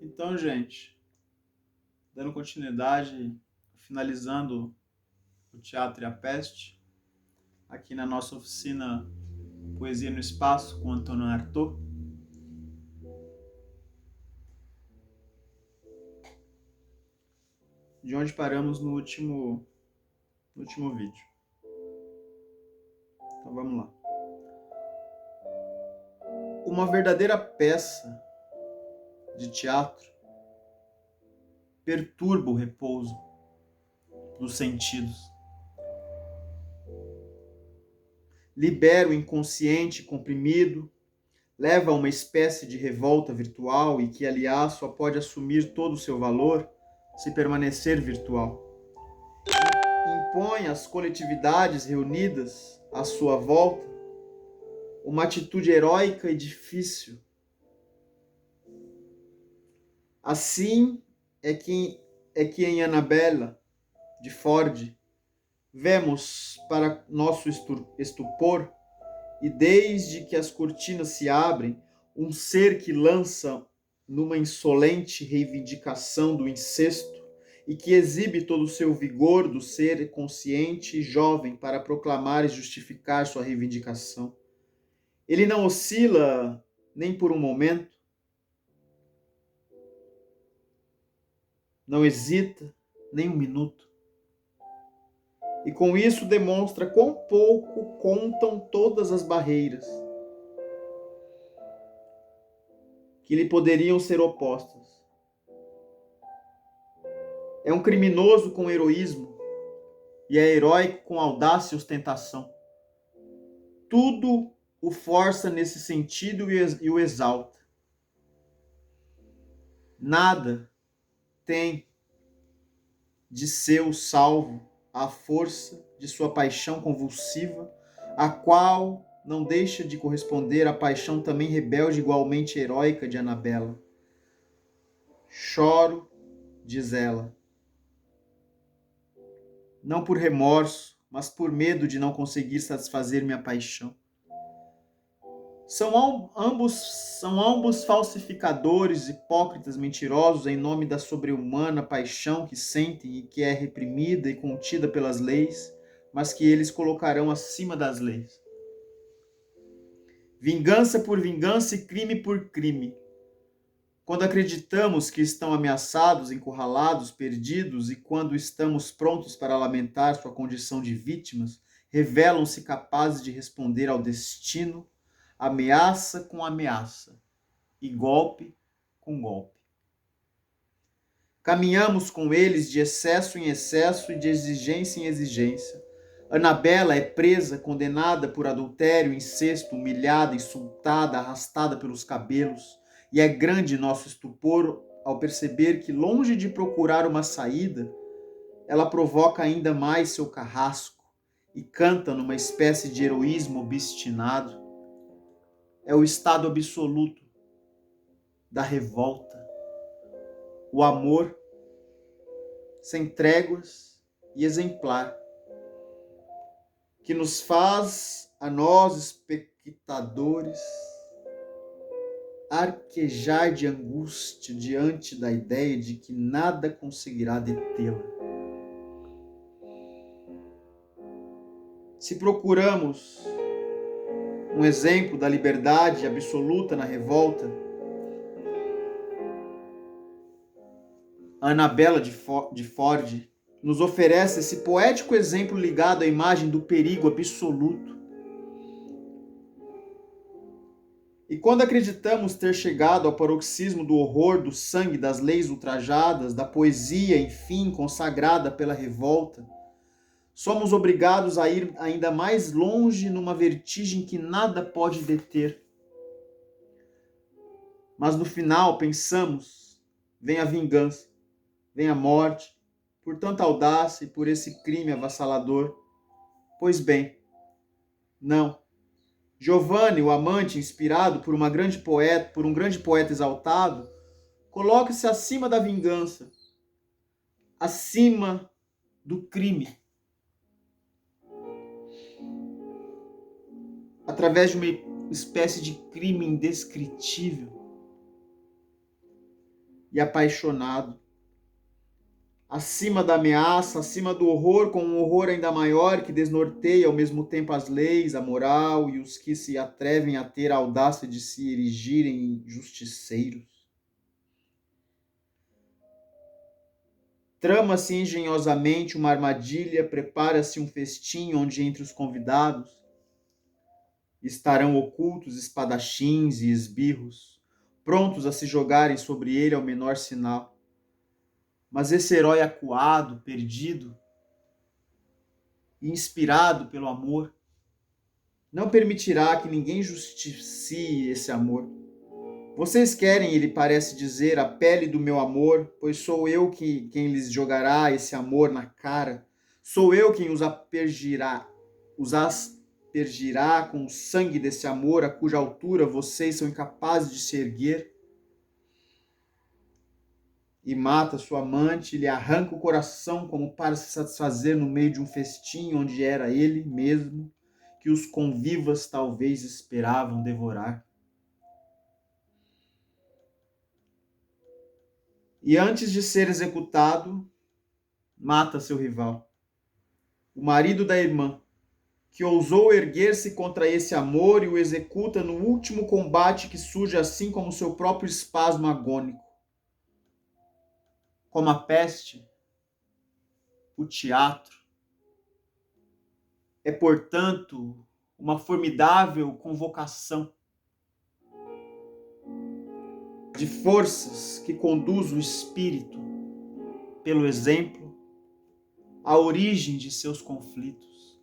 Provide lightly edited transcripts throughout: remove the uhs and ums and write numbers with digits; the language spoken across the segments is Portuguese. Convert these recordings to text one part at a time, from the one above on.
Então, gente, dando continuidade, finalizando o Teatro e a Peste, aqui na nossa oficina Poesia no Espaço, com Antônio Artaud. De onde paramos no último vídeo. Então vamos lá. Uma verdadeira peça de teatro perturba o repouso dos sentidos. Libera o inconsciente comprimido, leva a uma espécie de revolta virtual e que, aliás, só pode assumir todo o seu valor se permanecer virtual. Impõe às coletividades reunidas à sua volta uma atitude heróica e difícil. Assim é que em Annabella, de Ford, vemos, para nosso estupor, e desde que as cortinas se abrem, um ser que lança numa insolente reivindicação do incesto e que exibe todo o seu vigor do ser consciente e jovem para proclamar e justificar sua reivindicação. Ele não oscila nem por um momento, não hesita nem um minuto. E com isso demonstra quão pouco contam todas as barreiras que lhe poderiam ser opostas. É um criminoso com heroísmo e é heróico com audácia e ostentação. Tudo o força nesse sentido e o exalta. Nada tem de seu salvo a força de sua paixão convulsiva, a qual não deixa de corresponder à paixão também rebelde igualmente heróica de Annabella. Choro, diz ela, não por remorso, mas por medo de não conseguir satisfazer minha paixão. São ambos falsificadores, hipócritas, mentirosos em nome da sobre-humana paixão que sentem e que é reprimida e contida pelas leis, mas que eles colocarão acima das leis. Vingança por vingança e crime por crime. Quando acreditamos que estão ameaçados, encurralados, perdidos, e quando estamos prontos para lamentar sua condição de vítimas, revelam-se capazes de responder ao destino, ameaça com ameaça e golpe com golpe. Caminhamos com eles de excesso em excesso e de exigência em exigência. Annabella é presa, condenada por adultério, incesto, humilhada, insultada, arrastada pelos cabelos. E é grande nosso estupor ao perceber que, longe de procurar uma saída, ela provoca ainda mais seu carrasco e canta numa espécie de heroísmo obstinado. É o estado absoluto da revolta, o amor sem tréguas e exemplar, que nos faz, a nós espectadores, arquejar de angústia diante da ideia de que nada conseguirá detê-la. Se procuramos um exemplo da liberdade absoluta na revolta, a Annabella de Ford nos oferece esse poético exemplo ligado à imagem do perigo absoluto. E quando acreditamos ter chegado ao paroxismo do horror, do sangue, das leis ultrajadas, da poesia, enfim, consagrada pela revolta, somos obrigados a ir ainda mais longe numa vertigem que nada pode deter. Mas no final pensamos, vem a vingança, vem a morte, por tanta audácia e por esse crime avassalador. Pois bem, não. Giovanni, o amante, inspirado por um grande poeta exaltado, coloca-se acima da vingança, acima do crime. Através de uma espécie de crime indescritível. e apaixonado. Acima da ameaça, acima do horror, com um horror ainda maior que desnorteia ao mesmo tempo as leis, a moral e os que se atrevem a ter a audácia de se erigirem em justiceiros. Trama-se engenhosamente uma armadilha, prepara-se um festim onde entre os convidados estarão ocultos espadachins e esbirros, prontos a se jogarem sobre ele ao menor sinal. Mas esse herói acuado, perdido e inspirado pelo amor, não permitirá que ninguém justicie esse amor. Vocês querem, ele parece dizer, a pele do meu amor, pois sou eu quem lhes jogará esse amor na cara. Sou eu quem os aspergirá com o sangue desse amor, a cuja altura vocês são incapazes de se erguer. E mata sua amante, lhe arranca o coração como para se satisfazer no meio de um festim onde era ele mesmo que os convivas talvez esperavam devorar. E antes de ser executado, mata seu rival, o marido da irmã, que ousou erguer-se contra esse amor e o executa no último combate que surge assim como seu próprio espasmo agônico. Como a peste, o teatro é, portanto, uma formidável convocação de forças que conduz o espírito, pelo exemplo, à origem de seus conflitos.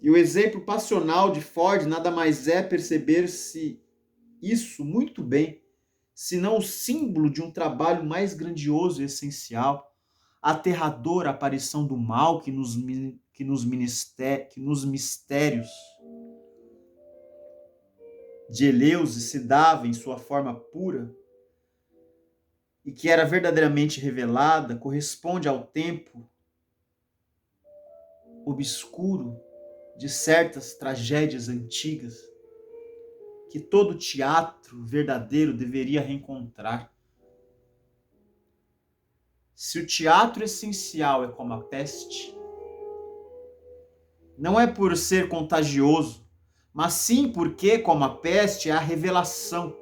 E o exemplo passional de Ford nada mais é perceber-se isso muito bem, senão o símbolo de um trabalho mais grandioso e essencial, a aterradora aparição do mal que nos mistérios de Eleusis se dava em sua forma pura e que era verdadeiramente revelada, corresponde ao tempo obscuro de certas tragédias antigas que todo teatro verdadeiro deveria reencontrar. Se o teatro essencial é como a peste, não é por ser contagioso, mas sim porque, como a peste, é a revelação,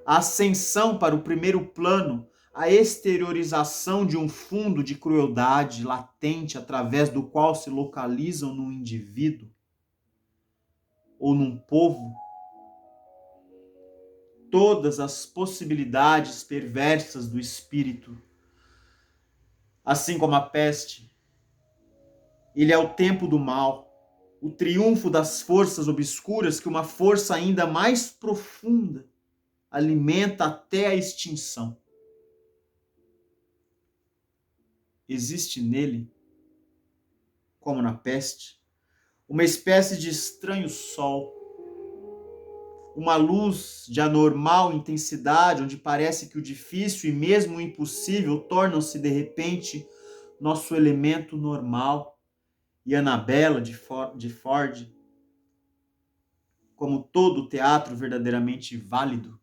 a ascensão para o primeiro plano, a exteriorização de um fundo de crueldade latente através do qual se localizam num indivíduo ou num povo todas as possibilidades perversas do espírito. Assim como a peste, ele é o tempo do mal, o triunfo das forças obscuras que uma força ainda mais profunda alimenta até a extinção. Existe nele, como na peste, uma espécie de estranho sol, uma luz de anormal intensidade, onde parece que o difícil e mesmo o impossível tornam-se de repente nosso elemento normal. E Annabella de Ford, como todo teatro verdadeiramente válido,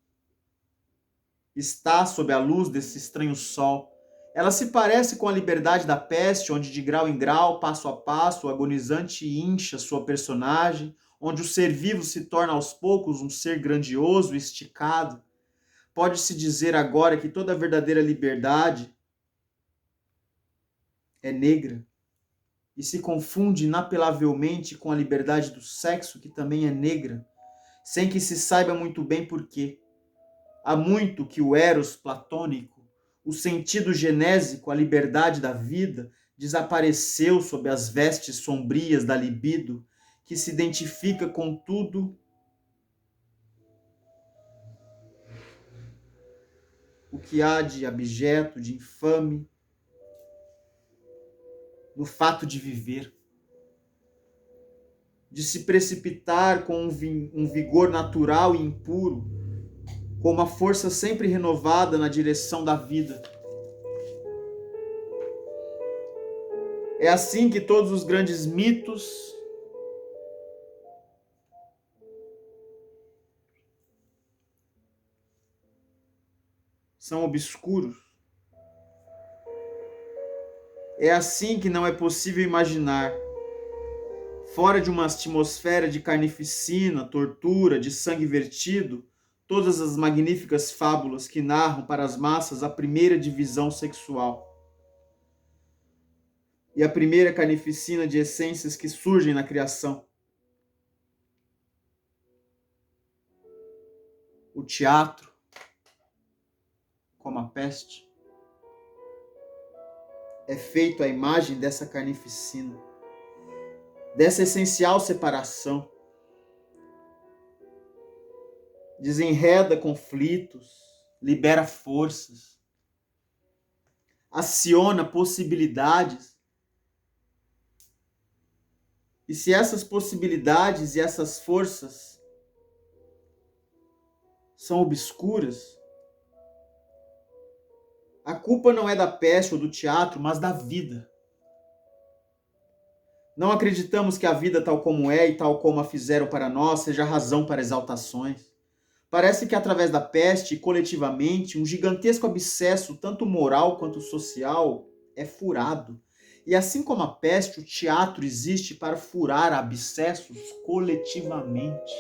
está sob a luz desse estranho sol. Ela se parece com a liberdade da peste, onde de grau em grau, passo a passo, o agonizante incha sua personagem, onde o ser vivo se torna aos poucos um ser grandioso e esticado. Pode-se dizer agora que toda a verdadeira liberdade é negra e se confunde inapelavelmente com a liberdade do sexo, que também é negra, sem que se saiba muito bem por quê. Há muito que o eros platônico, o sentido genésico, a liberdade da vida, desapareceu sob as vestes sombrias da libido, que se identifica com tudo o que há de abjeto, de infame, no fato de viver, de se precipitar com um vigor natural e impuro, com uma força sempre renovada na direção da vida. É assim que todos os grandes mitos são obscuros. É assim que não é possível imaginar, fora de uma atmosfera de carnificina, tortura, de sangue vertido, todas as magníficas fábulas que narram para as massas a primeira divisão sexual e a primeira carnificina de essências que surgem na criação. O teatro, como a peste, é feito à imagem dessa carnificina, dessa essencial separação. Desenreda conflitos, libera forças, aciona possibilidades. E se essas possibilidades e essas forças são obscuras, a culpa não é da peste ou do teatro, mas da vida. Não acreditamos que a vida tal como é e tal como a fizeram para nós seja razão para exaltações. Parece que através da peste, coletivamente, um gigantesco abscesso, tanto moral quanto social, é furado. E assim como a peste, o teatro existe para furar abscessos coletivamente.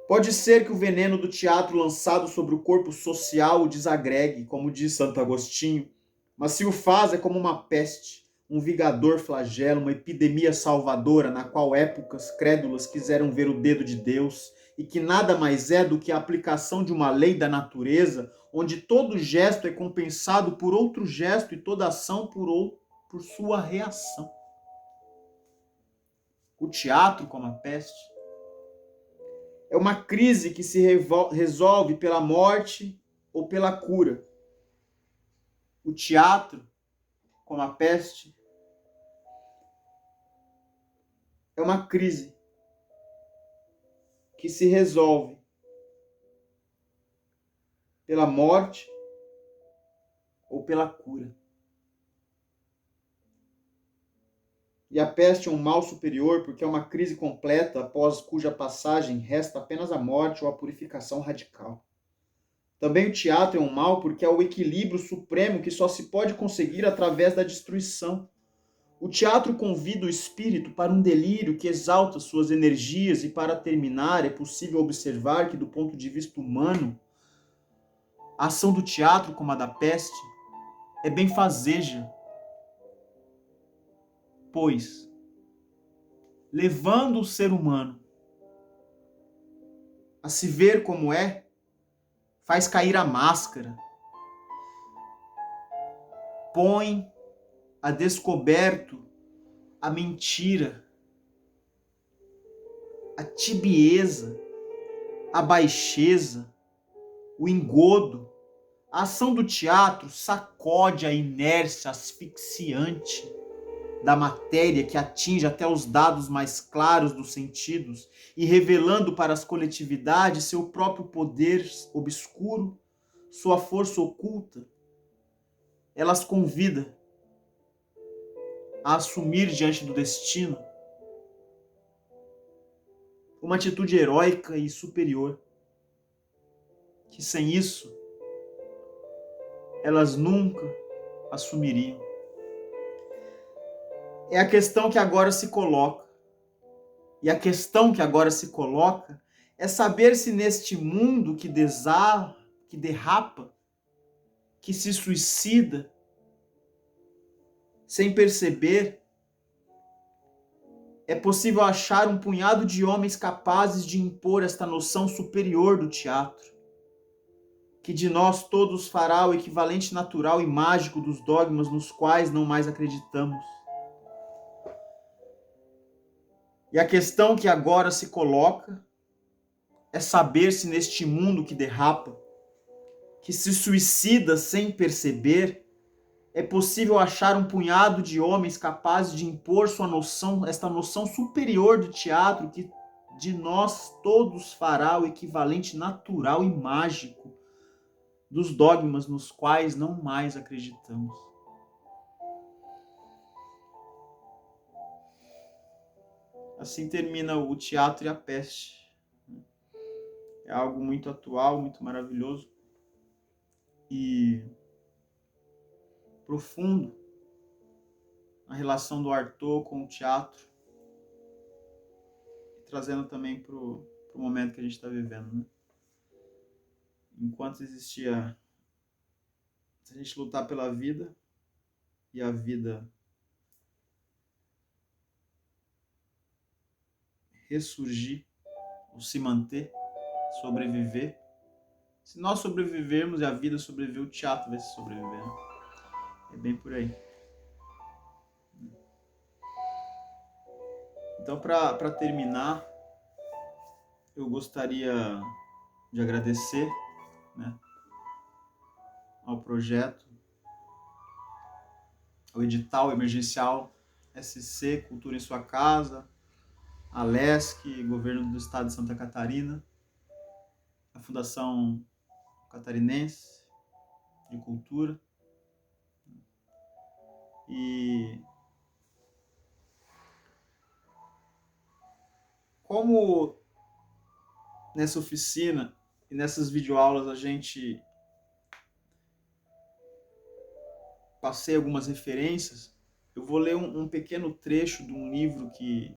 Pode ser que o veneno do teatro lançado sobre o corpo social o desagregue, como diz Santo Agostinho, mas se o faz é como uma peste, um vigador flagelo, uma epidemia salvadora na qual épocas crédulas quiseram ver o dedo de Deus e que nada mais é do que a aplicação de uma lei da natureza, onde todo gesto é compensado por outro gesto e toda ação por sua reação. O teatro, como a peste, é uma crise que se resolve pela morte ou pela cura. O teatro, como a peste, é uma crise que se resolve pela morte ou pela cura. E a peste é um mal superior porque é uma crise completa após cuja passagem resta apenas a morte ou a purificação radical. Também o teatro é um mal porque é o equilíbrio supremo que só se pode conseguir através da destruição. O teatro convida o espírito para um delírio que exalta suas energias e, para terminar, é possível observar que, do ponto de vista humano, a ação do teatro, como a da peste, é benfazeja, pois, levando o ser humano a se ver como é, faz cair a máscara, põe a descoberto a mentira, a tibieza, a baixeza, o engodo. A ação do teatro sacode a inércia asfixiante da matéria que atinge até os dados mais claros dos sentidos e revelando para as coletividades seu próprio poder obscuro, sua força oculta. Elas convida a assumir diante do destino uma atitude heróica e superior, que sem isso elas nunca assumiriam. É a questão que agora se coloca. E a questão que agora se coloca é saber se neste mundo que desarra, que derrapa, que se suicida, sem perceber, é possível achar um punhado de homens capazes de impor esta noção superior do teatro, que de nós todos fará o equivalente natural e mágico dos dogmas nos quais não mais acreditamos. E a questão que agora se coloca é saber se neste mundo que derrapa, que se suicida sem perceber, é possível achar um punhado de homens capazes de impor sua noção, esta noção superior do teatro que de nós todos fará o equivalente natural e mágico dos dogmas nos quais não mais acreditamos. Assim termina o Teatro e a Peste. É algo muito atual, muito maravilhoso. e profundo a relação do Arthur com o teatro, e trazendo também para o momento que a gente está vivendo, né? Enquanto existia, se a gente lutar pela vida e a vida ressurgir, ou se manter, sobreviver, se nós sobrevivermos e a vida sobreviver, o teatro vai se sobreviver, né? É bem por aí. Então, para terminar, eu gostaria de agradecer, né, ao projeto, ao edital emergencial SC Cultura em Sua Casa, a LESC, Governo do Estado de Santa Catarina, a Fundação Catarinense de Cultura, e como nessa oficina e nessas videoaulas a gente passei algumas referências, eu vou ler um pequeno trecho de um livro que